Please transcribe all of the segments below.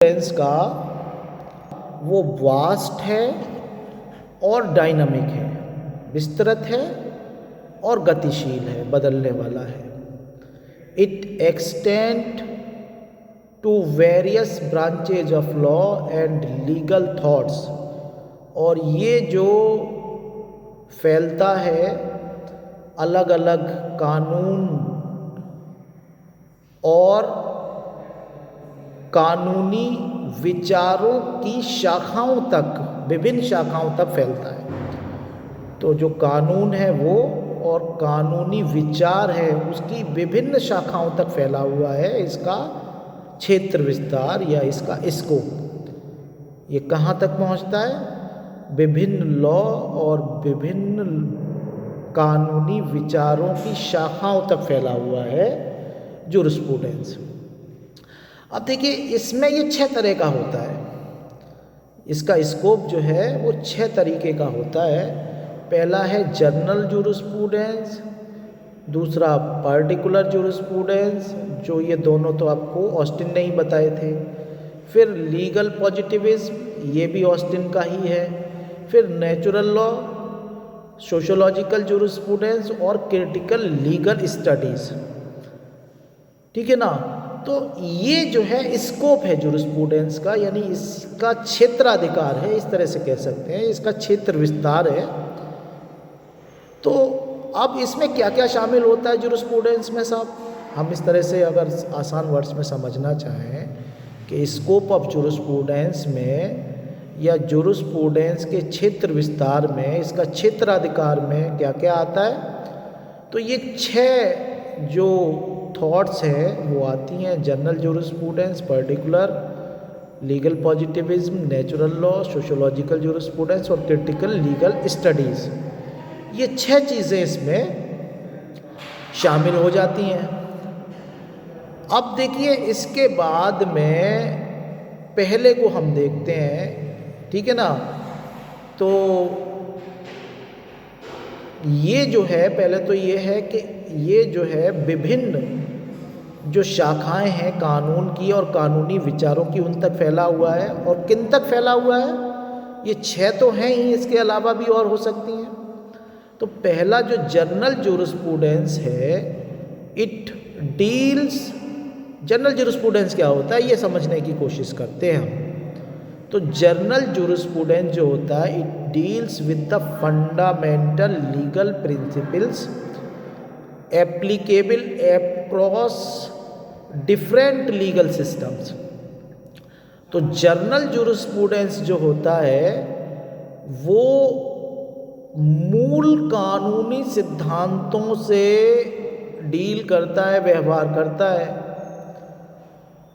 Sense का वो vast है और डायनामिक है, विस्तृत है और गतिशील है, बदलने वाला है। It extend to various branches of law and legal thoughts, और ये जो फैलता है अलग अलग कानून और कानूनी विचारों की शाखाओं तक, विभिन्न शाखाओं तक फैलता है। तो जो कानून है वो और कानूनी विचार है उसकी विभिन्न शाखाओं तक फैला हुआ है इसका क्षेत्र विस्तार या इसका स्कोप। ये कहाँ तक पहुँचता है? विभिन्न लॉ और विभिन्न कानूनी विचारों की शाखाओं तक फैला हुआ है जूरिस्प्रूडेंस। अब देखिए इसमें ये 6 तरह का होता है, इसका स्कोप जो है वो 6 तरीके का होता है। पहला है जनरल जूरिस्प्रूडेंस, दूसरा पर्टिकुलर जूरिस्प्रूडेंस, जो ये दोनों तो आपको ऑस्टिन ने ही बताए थे। फिर लीगल पॉजिटिविज्म, ये भी ऑस्टिन का ही है। फिर नेचुरल लॉ, सोशियोलॉजिकल जूरिस्प्रूडेंस और क्रिटिकल लीगल स्टडीज़। ठीक है ना? तो ये जो है स्कोप है जूरिस्प्रूडेंस का, यानी इसका क्षेत्राधिकार है, इस तरह से कह सकते हैं, इसका क्षेत्र विस्तार है। तो अब इसमें क्या क्या शामिल होता है जूरिस्प्रूडेंस में साहब? हम इस तरह से अगर आसान वर्ड्स में समझना चाहें कि स्कोप ऑफ जूरिस्प्रूडेंस में या जूरिस्प्रूडेंस के क्षेत्र विस्तार में, इसका क्षेत्राधिकार में क्या क्या आता है, तो ये 6 जो थॉट्स हैं वो आती हैं। General jurisprudence, particular, legal positivism, natural law, sociological jurisprudence और क्रिटिकल लीगल स्टडीज़। ये 6 चीज़ें इसमें शामिल हो जाती हैं। अब देखिए इसके बाद में पहले को हम देखते हैं, ठीक है ना? तो ये जो है, पहले तो ये है कि ये जो है विभिन्न जो शाखाएं हैं कानून की और कानूनी विचारों की, उन तक फैला हुआ है। और किन तक फैला हुआ है? ये 6 तो हैं ही, इसके अलावा भी और हो सकती हैं। तो पहला जो जनरल जूरिस्प्रूडेंस है, इट डील्स, जनरल जूरिस्प्रूडेंस क्या होता है ये समझने की कोशिश करते हैं हम। तो जनरल जूरिस्प्रूडेंस जो होता है, it deals with the fundamental legal principles applicable across different legal systems. तो जनरल जूरिस्प्रूडेंस जो होता है वो मूल कानूनी सिद्धांतों से डील करता है, व्यवहार करता है,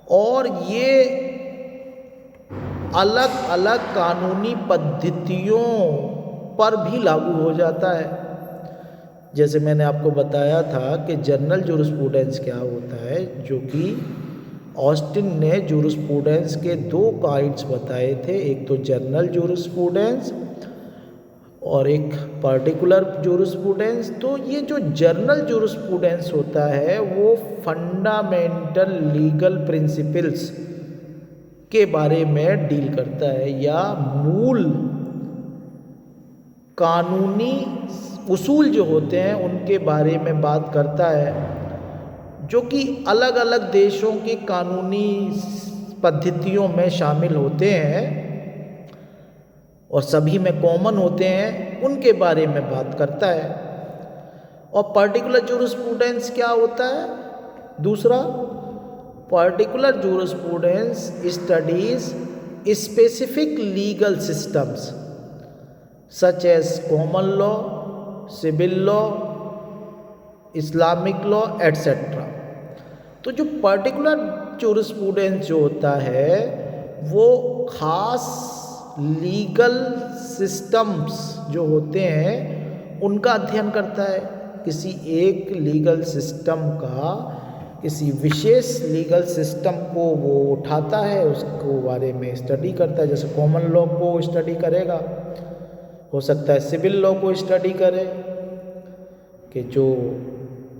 और ये अलग अलग कानूनी पद्धतियों पर भी लागू हो जाता है। जैसे मैंने आपको बताया था कि जनरल जूरिस्प्रूडेंस क्या होता है, जो कि ऑस्टिन ने जूरिस्प्रूडेंस के 2 काइंड्स बताए थे, एक तो जनरल जूरिस्प्रूडेंस और एक पर्टिकुलर जूरिस्प्रूडेंस। तो ये जो जनरल जूरिस्प्रूडेंस होता है वो फंडामेंटल लीगल प्रिंसिपल्स के बारे में डील करता है, या मूल कानूनी उसूल जो होते हैं उनके बारे में बात करता है, जो कि अलग अलग देशों की कानूनी पद्धतियों में शामिल होते हैं और सभी में कॉमन होते हैं, उनके बारे में बात करता है। और पर्टिकुलर जूरिस्प्रूडेंस क्या होता है? दूसरा, particular jurisprudence studies specific legal systems such as common law, civil law, Islamic law etcetera. तो जो पर्टिकुलर जूरिस्प्रूडेंस जो होता है वो खास लीगल सिस्टम्स जो होते हैं उनका अध्ययन करता है। किसी एक लीगल सिस्टम का, किसी विशेष लीगल सिस्टम को वो उठाता है, उसको बारे में स्टडी करता है। जैसे कॉमन लॉ को स्टडी करेगा, हो सकता है सिविल लॉ को स्टडी करे कि जो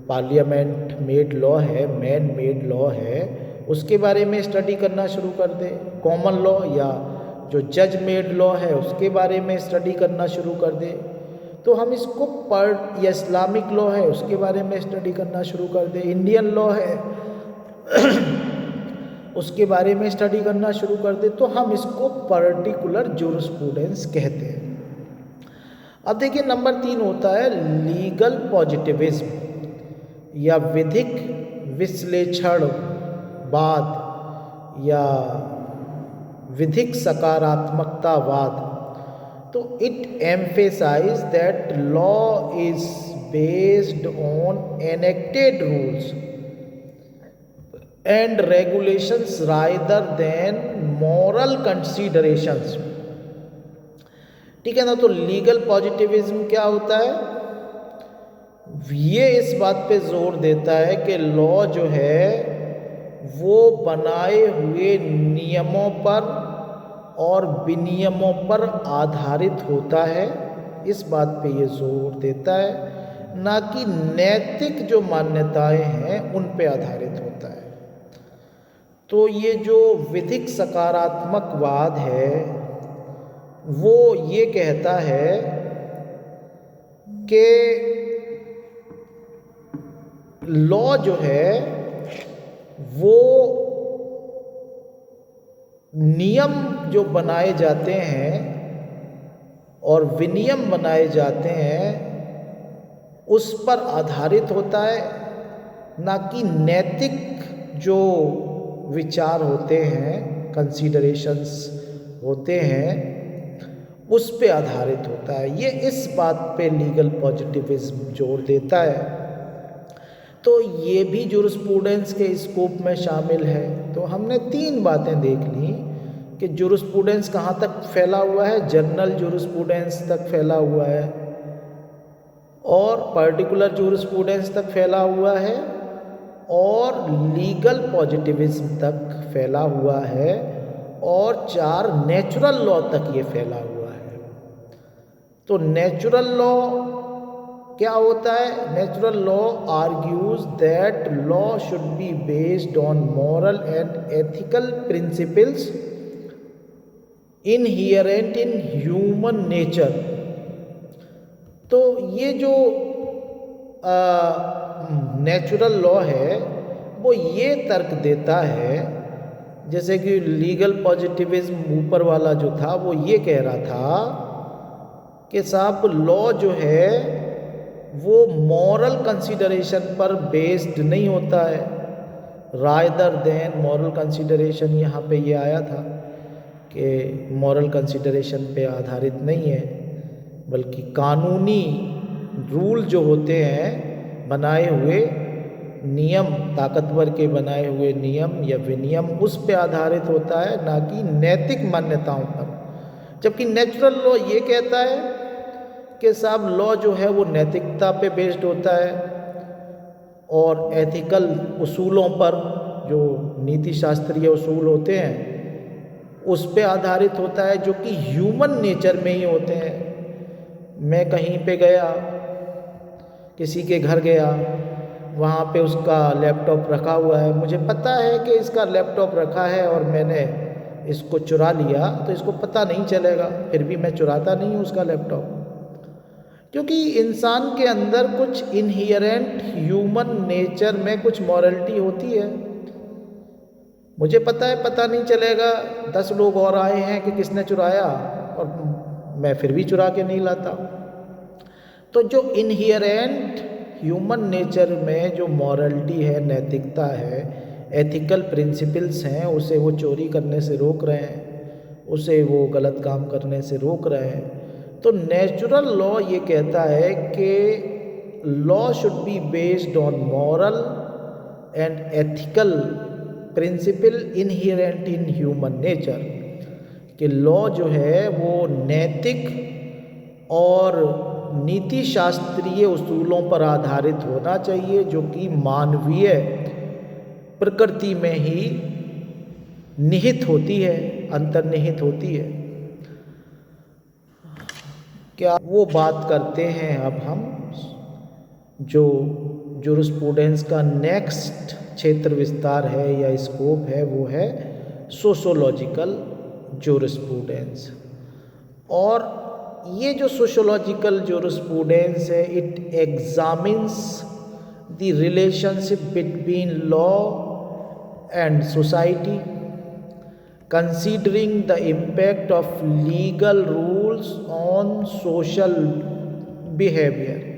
पार्लियामेंट मेड लॉ है, मैन मेड लॉ है, उसके बारे में स्टडी करना शुरू कर दे, कॉमन लॉ या जो जज मेड लॉ है उसके बारे में स्टडी करना शुरू कर दे, तो हम इसको या इस्लामिक लॉ है उसके बारे में स्टडी करना शुरू कर दे, इंडियन लॉ है उसके बारे में स्टडी करना शुरू कर दे, तो हम इसको पर्टिकुलर जूरिस्प्रूडेंस कहते हैं। अब देखिए नंबर 3 होता है लीगल पॉजिटिविज्म या विधिक विश्लेषणवाद या विधिक सकारात्मकतावाद। तो it emphasise that law is based on enacted rules and regulations rather than moral considerations. ठीक है ना। तो लीगल पॉजिटिविज्म क्या होता है, ये इस बात पे जोर देता है कि लॉ जो है वो बनाए हुए नियमों पर और विनियमों पर आधारित होता है, इस बात पे ये जोर देता है, ना कि नैतिक जो मान्यताएं हैं उन पे आधारित होता है। तो ये जो विधिक सकारात्मकवाद है वो ये कहता है कि लॉ जो है वो नियम जो बनाए जाते हैं और विनियम बनाए जाते हैं उस पर आधारित होता है, ना कि नैतिक जो विचार होते हैं, कंसीडरेशंस होते हैं, उस पे आधारित होता है। ये इस बात पे लीगल पॉजिटिविज्म जोर देता है। तो ये भी जूरिस्प्रूडेंस के स्कोप में शामिल है। तो हमने 3 बातें देख ली कि जूरिस्प्रूडेंस कहाँ तक फैला हुआ है, जनरल जूरिस्प्रूडेंस तक फैला हुआ है और पर्टिकुलर जूरिस्प्रूडेंस तक फैला हुआ है और लीगल पॉजिटिविज्म तक फैला हुआ है और 4 नेचुरल लॉ तक ये फैला हुआ है। तो नेचुरल लॉ क्या होता है? Natural law argues that law should be based on moral and ethical principles inherent in human nature. तो ये जो नेचुरल लॉ है वो ये तर्क देता है, जैसे कि लीगल पॉजिटिविज्म ऊपर वाला जो था वो ये कह रहा था कि साहब लॉ जो है वो मॉरल कंसीडरेशन पर बेस्ड नहीं होता है, रादर देन मॉरल कंसीडरेशन। यहाँ पे ये आया था कि मॉरल कंसीडरेशन पे आधारित नहीं है, बल्कि कानूनी रूल जो होते हैं, बनाए हुए नियम, ताकतवर के बनाए हुए नियम या विनियम, उस पे आधारित होता है, ना कि नैतिक मान्यताओं पर। जबकि नेचुरल लॉ ये कहता है कि साहब लॉ जो है वो नैतिकता पे बेस्ड होता है और एथिकल उसूलों पर, जो नीति शास्त्रीय उसूल होते हैं उस पे आधारित होता है, जो कि ह्यूमन नेचर में ही होते हैं। मैं कहीं पे गया, किसी के घर गया, वहाँ पे उसका लैपटॉप रखा हुआ है, मुझे पता है कि इसका लैपटॉप रखा है और मैंने इसको चुरा लिया, तो इसको पता नहीं चलेगा, फिर भी मैं चुराता नहीं हूँ उसका लैपटॉप, क्योंकि इंसान के अंदर कुछ इनहेरेंट ह्यूमन नेचर में कुछ मॉरलिटी होती है। मुझे पता है, पता नहीं चलेगा, 10 लोग और आए हैं कि किसने चुराया, और मैं फिर भी चुरा के नहीं लाता। तो जो इनहेरेंट ह्यूमन नेचर में जो मॉरलिटी है, नैतिकता है, एथिकल प्रिंसिपल्स हैं, उसे वो चोरी करने से रोक रहे हैं, उसे वो गलत काम करने से रोक रहे हैं। तो नेचुरल लॉ ये कहता है कि law should be based on moral and ethical principle inherent in human nature, कि लॉ जो है वो नैतिक और नीति शास्त्रीय उसूलों पर आधारित होना चाहिए, जो कि मानवीय प्रकृति में ही निहित होती है, अंतर्निहित होती है। क्या वो बात करते हैं अब हम जो जूरिस्प्रूडेंस का नेक्स्ट क्षेत्र विस्तार है या स्कोप है वो है सोशोलॉजिकल ज्यूरिस्प्रूडेंस। और ये जो सोशोलॉजिकल ज्यूरिस्प्रूडेंस है, it examines the relationship between law and society, considering the impact of legal rules on social behaviour.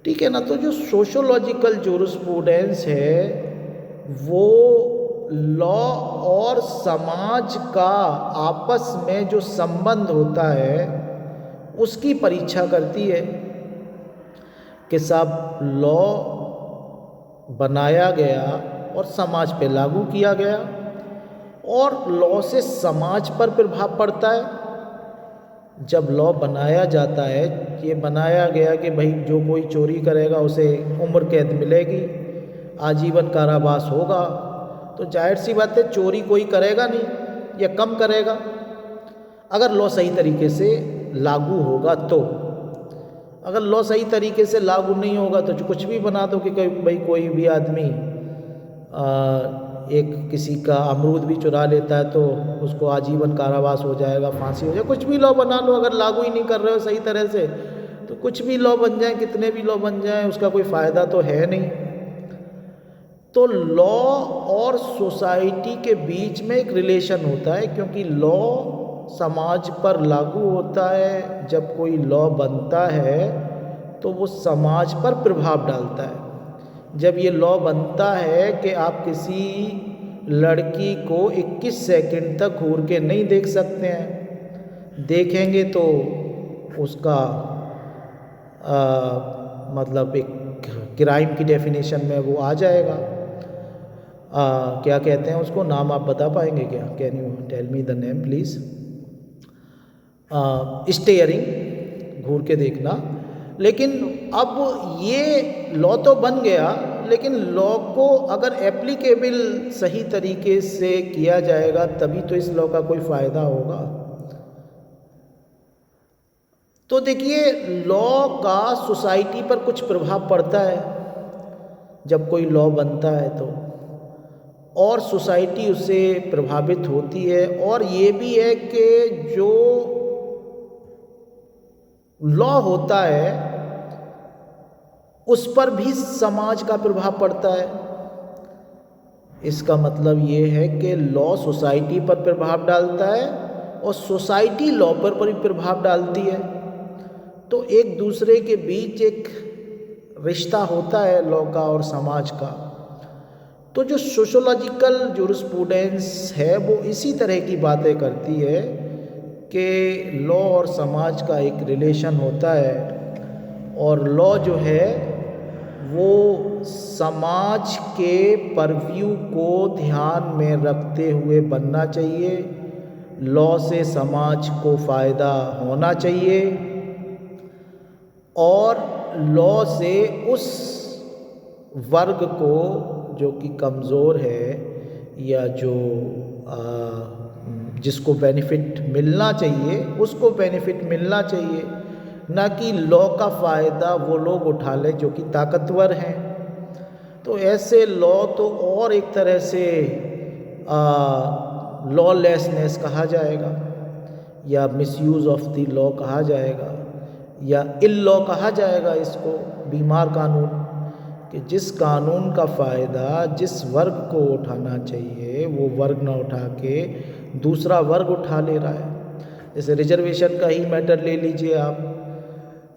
ठीक है ना। तो जो सोशोलॉजिकल ज्यूरिस्प्रूडेंस है वो लॉ और समाज का आपस में जो संबंध होता है उसकी परीक्षा करती है कि साहब लॉ बनाया गया और समाज पे लागू किया गया, और लॉ से समाज पर प्रभाव पड़ता है। जब लॉ बनाया जाता है, ये बनाया गया कि भाई जो कोई चोरी करेगा उसे उम्र कैद मिलेगी, आजीवन कारावास होगा, तो जाहिर सी बात है चोरी कोई करेगा नहीं या कम करेगा अगर लॉ सही तरीके से लागू होगा। तो अगर लॉ सही तरीके से लागू नहीं होगा तो जो कुछ भी बना दो कि भाई कोई भी आदमी एक किसी का अमरूद भी चुरा लेता है तो उसको आजीवन कारावास हो जाएगा, फांसी हो जाए, कुछ भी लॉ बना लो, अगर लागू ही नहीं कर रहे हो सही तरह से तो कुछ भी लॉ बन जाए, कितने भी लॉ बन जाए, उसका कोई फ़ायदा तो है नहीं। तो लॉ और सोसाइटी के बीच में एक रिलेशन होता है, क्योंकि लॉ समाज पर लागू होता है। जब कोई लॉ बनता है तो वो समाज पर प्रभाव डालता है। जब ये लॉ बनता है कि आप किसी लड़की को 21 सेकंड तक घूर के नहीं देख सकते हैं, देखेंगे तो उसका मतलब एक क्राइम की डेफिनेशन में वो आ जाएगा। क्या कहते हैं उसको, नाम आप बता पाएंगे क्या? Can you tell me the name please? Steering, घूर के देखना। लेकिन अब ये लॉ तो बन गया, लेकिन लॉ को अगर एप्लीकेबल सही तरीके से किया जाएगा तभी तो इस लॉ का कोई फ़ायदा होगा। तो देखिए, लॉ का सोसाइटी पर कुछ प्रभाव पड़ता है जब कोई लॉ बनता है तो, और सोसाइटी उससे प्रभावित होती है। और ये भी है कि जो लॉ होता है उस पर भी समाज का प्रभाव पड़ता है। इसका मतलब ये है कि लॉ सोसाइटी पर प्रभाव डालता है और सोसाइटी लॉ पर भी प्रभाव डालती है। तो एक दूसरे के बीच एक रिश्ता होता है लॉ का और समाज का। तो जो सोशोलॉजिकल ज्यूरिस्प्रूडेंस है वो इसी तरह की बातें करती है कि लॉ और समाज का एक रिलेशन होता है, और लॉ जो है वो समाज के परव्यू को ध्यान में रखते हुए बनना चाहिए। लॉ से समाज को फ़ायदा होना चाहिए और लॉ से उस वर्ग को जो कि कमज़ोर है या जो जिसको बेनिफिट मिलना चाहिए उसको बेनिफिट मिलना चाहिए, ना कि लॉ का फ़ायदा वो लोग उठा लें जो कि ताकतवर हैं। तो ऐसे लॉ तो और एक तरह से लॉलेसनेस कहा जाएगा या मिसयूज़ ऑफ द लॉ कहा जाएगा या इल लॉ कहा जाएगा इसको, बीमार कानून, कि जिस कानून का फ़ायदा जिस वर्ग को उठाना चाहिए वो वर्ग ना उठा के दूसरा वर्ग उठा ले रहा है। जैसे रिजर्वेशन का ही मैटर ले लीजिए आप।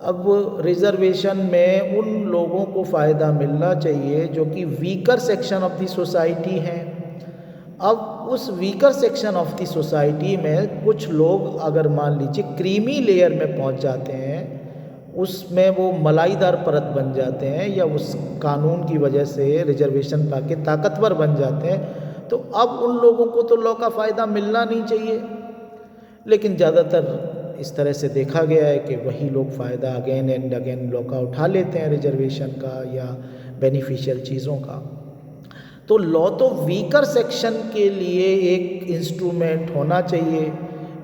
अब रिजर्वेशन में उन लोगों को फ़ायदा मिलना चाहिए जो कि weaker section of the society हैं। अब उस weaker section of the society में कुछ लोग अगर मान लीजिए क्रीमी लेयर में पहुंच जाते हैं, उसमें वो मलाईदार परत बन जाते हैं या उस कानून की वजह से रिजर्वेशन पाके ताकतवर बन जाते हैं, तो अब उन लोगों को तो लॉ का फ़ायदा मिलना नहीं चाहिए। लेकिन ज़्यादातर इस तरह से देखा गया है कि वही लोग फ़ायदा अगेन एंड अगेन लॉ का उठा लेते हैं, रिजर्वेशन का या बेनिफिशियल चीज़ों का। तो लॉ तो वीकर सेक्शन के लिए एक इंस्ट्रूमेंट होना चाहिए,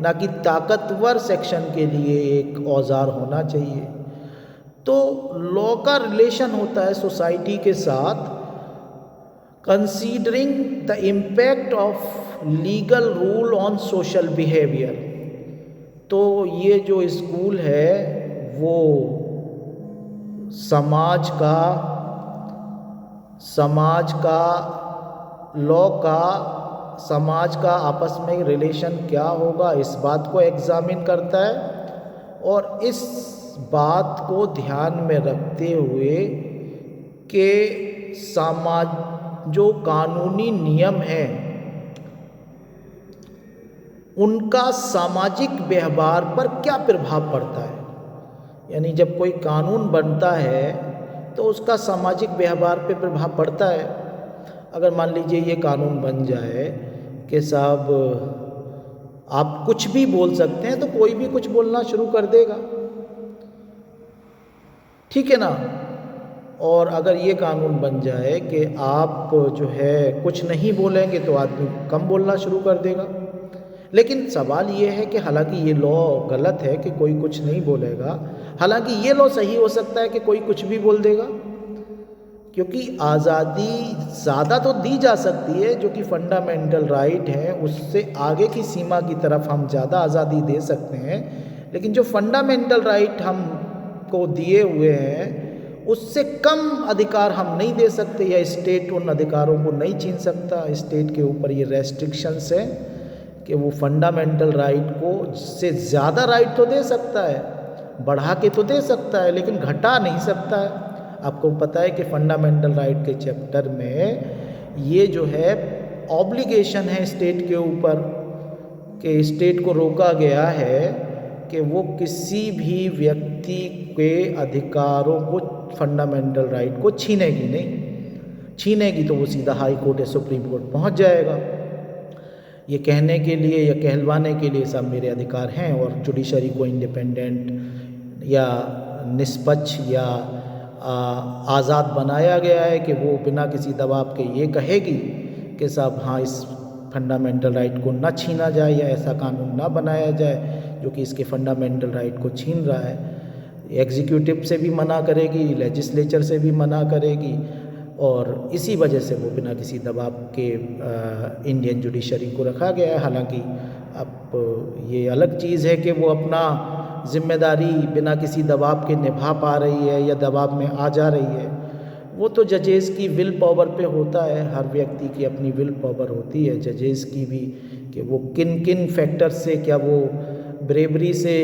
ना कि ताकतवर सेक्शन के लिए एक औजार होना चाहिए। तो लॉ का रिलेशन होता है सोसाइटी के साथ considering the impact of legal rule on social behaviour. तो ये जो स्कूल है वो समाज का लॉ का समाज का आपस में रिलेशन क्या होगा इस बात को एग्जामिन करता है, और इस बात को ध्यान में रखते हुए कि जो कानूनी नियम हैं उनका सामाजिक व्यवहार पर क्या प्रभाव पड़ता है। यानी जब कोई कानून बनता है तो उसका सामाजिक व्यवहार पे प्रभाव पड़ता है। अगर मान लीजिए ये कानून बन जाए कि साहब आप कुछ भी बोल सकते हैं, तो कोई भी कुछ बोलना शुरू कर देगा, ठीक है ना। और अगर ये कानून बन जाए कि आप जो है कुछ नहीं बोलेंगे तो आदमी कम बोलना शुरू कर देगा। लेकिन सवाल ये है कि हालांकि ये लॉ गलत है कि कोई कुछ नहीं बोलेगा, हालांकि ये लॉ सही हो सकता है कि कोई कुछ भी बोल देगा, क्योंकि आज़ादी ज़्यादा तो दी जा सकती है, जो कि फंडामेंटल राइट है उससे आगे की सीमा की तरफ हम ज़्यादा आज़ादी दे सकते हैं। लेकिन जो फंडामेंटल राइट हमको दिए हुए हैं उससे कम अधिकार हम नहीं दे सकते, या स्टेट उन अधिकारों को नहीं छीन सकता। स्टेट के ऊपर ये रेस्ट्रिक्शंस हैं कि वो फंडामेंटल राइट को से ज़्यादा राइट तो दे सकता है, बढ़ा के तो दे सकता है, लेकिन घटा नहीं सकता है। आपको पता है कि फंडामेंटल राइट के चैप्टर में ये जो है ऑब्लिगेशन है स्टेट के ऊपर, कि स्टेट को रोका गया है कि वो किसी भी व्यक्ति के अधिकारों को, फंडामेंटल राइट को छीनेगी नहीं। छीनेगी तो वो सीधा हाई कोर्ट या सुप्रीम कोर्ट पहुंच जाएगा, ये कहने के लिए या कहलवाने के लिए सब मेरे अधिकार हैं। और जुडिशरी को इंडिपेंडेंट या निष्पक्ष या आज़ाद बनाया गया है कि वो बिना किसी दबाव के ये कहेगी कि साहब हाँ इस फंडामेंटल राइट को ना छीना जाए, या ऐसा कानून ना बनाया जाए जो कि इसके फंडामेंटल राइट को छीन रहा है। एग्जीक्यूटिव से भी मना करेगी, लेजिस्लेचर से भी मना करेगी, और इसी वजह से वो बिना किसी दबाव के इंडियन जुडिशरी को रखा गया है। हालांकि अब ये अलग चीज़ है कि वो अपना जिम्मेदारी बिना किसी दबाव के निभा पा रही है या दबाव में आ जा रही है, वो तो जजेस की विल पावर पे होता है। हर व्यक्ति की अपनी विल पावर होती है, जजेस की भी, कि वो किन किन फैक्टर से, क्या वो ब्रेवरी से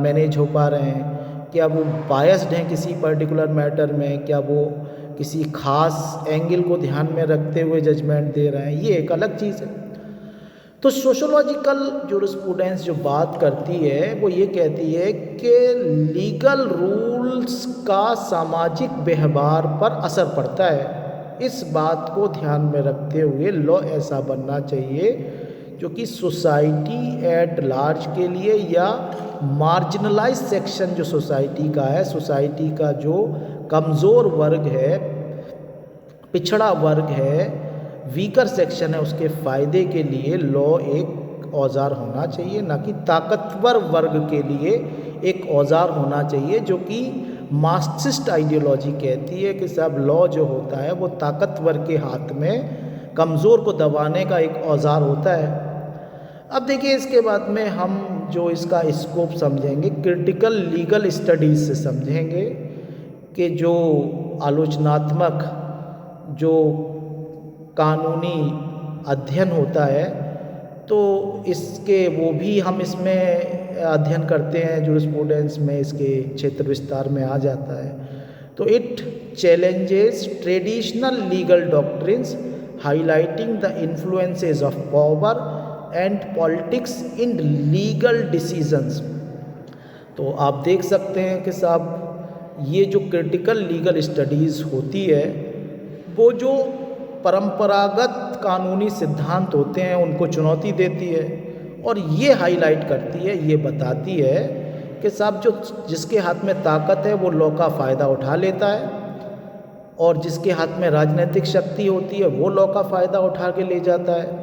मैनेज हो पा रहे हैं, क्या वो बायस्ड हैं किसी पर्टिकुलर मैटर में, क्या वो किसी खास एंगल को ध्यान में रखते हुए जजमेंट दे रहे हैं, ये एक अलग चीज़ है। तो सोशोलॉजिकल जूरिस्प्रूडेंस जो बात करती है वो ये कहती है कि लीगल रूल्स का सामाजिक व्यवहार पर असर पड़ता है। इस बात को ध्यान में रखते हुए लॉ ऐसा बनना चाहिए जो कि सोसाइटी एट लार्ज के लिए, या मार्जिनलाइज सेक्शन जो सोसाइटी का है, सोसाइटी का जो कमज़ोर वर्ग है, पिछड़ा वर्ग है, वीकर सेक्शन है, उसके फ़ायदे के लिए लॉ एक औजार होना चाहिए, ना कि ताकतवर वर्ग के लिए एक औजार होना चाहिए, जो कि मार्क्सिस्ट आइडियोलॉजी कहती है कि सब लॉ जो होता है वो ताकतवर के हाथ में कमज़ोर को दबाने का एक औजार होता है। अब देखिए इसके बाद में हम जो इसका स्कोप समझेंगे क्रिटिकल लीगल स्टडीज़ से समझेंगे कि जो आलोचनात्मक जो कानूनी अध्ययन होता है, तो इसके वो भी हम इसमें अध्ययन करते हैं, जूरिस्प्रूडेंस में इसके क्षेत्र विस्तार में आ जाता है। तो it challenges traditional legal doctrines highlighting the influences of power and politics in legal decisions. तो आप देख सकते हैं कि साहब ये जो क्रिटिकल लीगल स्टडीज़ होती है वो जो परंपरागत कानूनी सिद्धांत होते हैं उनको चुनौती देती है, और ये हाईलाइट करती है, ये बताती है कि साहब जो जिसके हाथ में ताकत है वो लॉ का फ़ायदा उठा लेता है, और जिसके हाथ में राजनीतिक शक्ति होती है वो लॉ का फ़ायदा उठा के ले जाता है,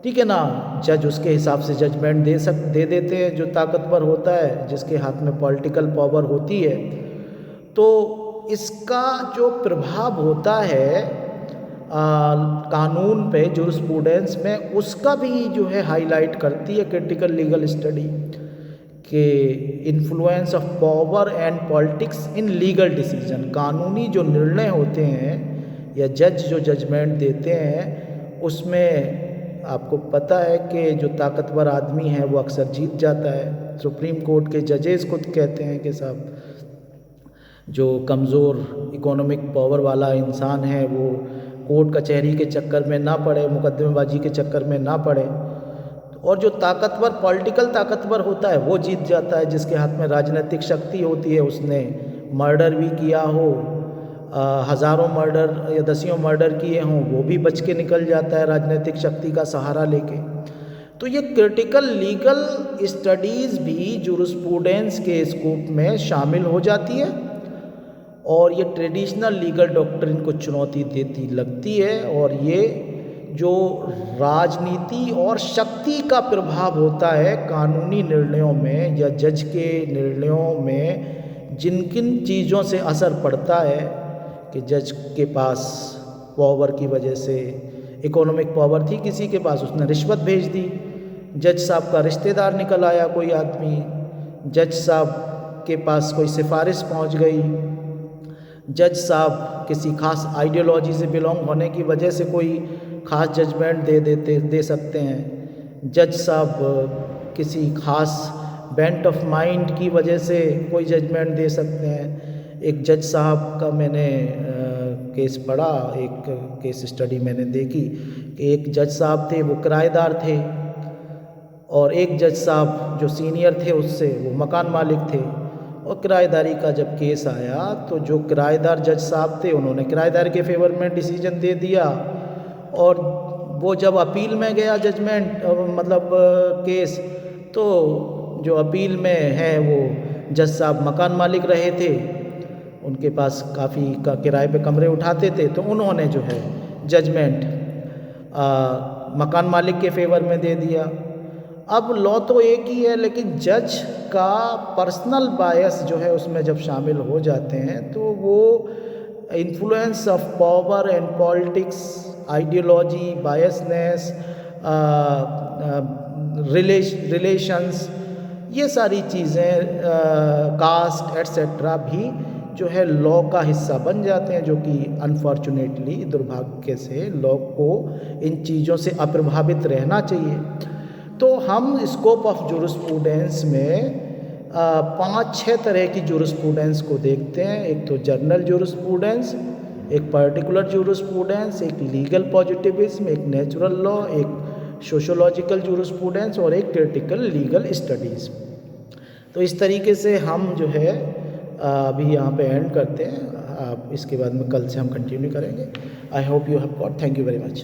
ठीक है ना। जज उसके हिसाब से जजमेंट दे देते हैं जो ताकतवर होता है, जिसके हाथ में पॉलिटिकल पावर होती है। तो इसका जो प्रभाव होता है कानून पे जूरिस्प्रूडेंस में उसका भी जो है हाईलाइट करती है क्रिटिकल लीगल स्टडी के influence of power and politics in legal decision. कानूनी जो निर्णय होते हैं या जज जो जजमेंट देते हैं उसमें आपको पता है कि जो ताकतवर आदमी है वो अक्सर जीत जाता है। सुप्रीम कोर्ट के जजेस खुद कहते हैं कि साहब जो कमज़ोर इकोनॉमिक पावर वाला इंसान है वो कोर्ट कचहरी के चक्कर में ना पड़े, मुकदमेबाजी के चक्कर में ना पड़े, और जो ताकतवर पॉलिटिकल ताकतवर होता है वो जीत जाता है। जिसके हाथ में राजनीतिक शक्ति होती है, उसने मर्डर भी किया हो, हज़ारों मर्डर या दसियों मर्डर किए हों, वो भी बच के निकल जाता है राजनीतिक शक्ति का सहारा लेके। तो ये क्रिटिकल लीगल स्टडीज़ भी जूरिस्प्रूडेंस के स्कोप में शामिल हो जाती है और ये ट्रेडिशनल लीगल डॉक्ट्रिन को चुनौती देती लगती है। और ये जो राजनीति और शक्ति का प्रभाव होता है कानूनी निर्णयों में या जज के निर्णयों में, जिन किन चीज़ों से असर पड़ता है कि जज के पास पावर की वजह से, इकोनॉमिक पावर थी किसी के पास, उसने रिश्वत भेज दी, जज साहब का रिश्तेदार निकल आया कोई आदमी, जज साहब के पास कोई सिफारिश पहुंच गई, जज साहब किसी खास आइडियोलॉजी से बिलोंग होने की वजह से कोई खास जजमेंट दे सकते हैं, जज साहब किसी खास बेंट ऑफ माइंड की वजह से कोई जजमेंट दे सकते हैं। एक जज साहब का मैंने केस पढ़ा, एक केस स्टडी मैंने देखी कि एक जज साहब थे वो किराएदार थे और एक जज साहब जो सीनियर थे उससे वो मकान मालिक थे। और किराएदारी का जब केस आया तो जो किराएदार जज साहब थे उन्होंने किराएदार के फेवर में डिसीजन दे दिया, और वो जब अपील में गया जजमेंट मतलब केस, तो जो अपील में है वो जज साहब मकान मालिक रहे थे, उनके पास काफ़ी का किराए पे कमरे उठाते थे, तो उन्होंने जो है जजमेंट मकान मालिक के फेवर में दे दिया। अब लॉ तो एक ही है, लेकिन जज का पर्सनल बायस जो है उसमें जब शामिल हो जाते हैं तो वो influence of power and politics, ideology, biasness, relations, ये सारी चीज़ें, कास्ट एटसेट्रा भी जो है लॉ का हिस्सा बन जाते हैं, जो कि अनफॉर्चुनेटली, दुर्भाग्य से, लॉ को इन चीज़ों से अप्रभावित रहना चाहिए। तो हम स्कोप ऑफ जूरिस्प्रूडेंस में 5-6 तरह की जूरिस्प्रूडेंस को देखते हैं। एक तो जनरल जूरिस्प्रूडेंस, एक पर्टिकुलर जूरिस्प्रूडेंस, एक लीगल पॉजिटिविज्म, एक नेचुरल लॉ, एक सोशियोलॉजिकल जूरिस्प्रूडेंस और एक क्रिटिकल लीगल स्टडीज़। तो इस तरीके से हम जो है अभी यहाँ पे एंड करते हैं। इसके बाद में कल से हम कंटिन्यू करेंगे। I hope you have got. Thank you very much.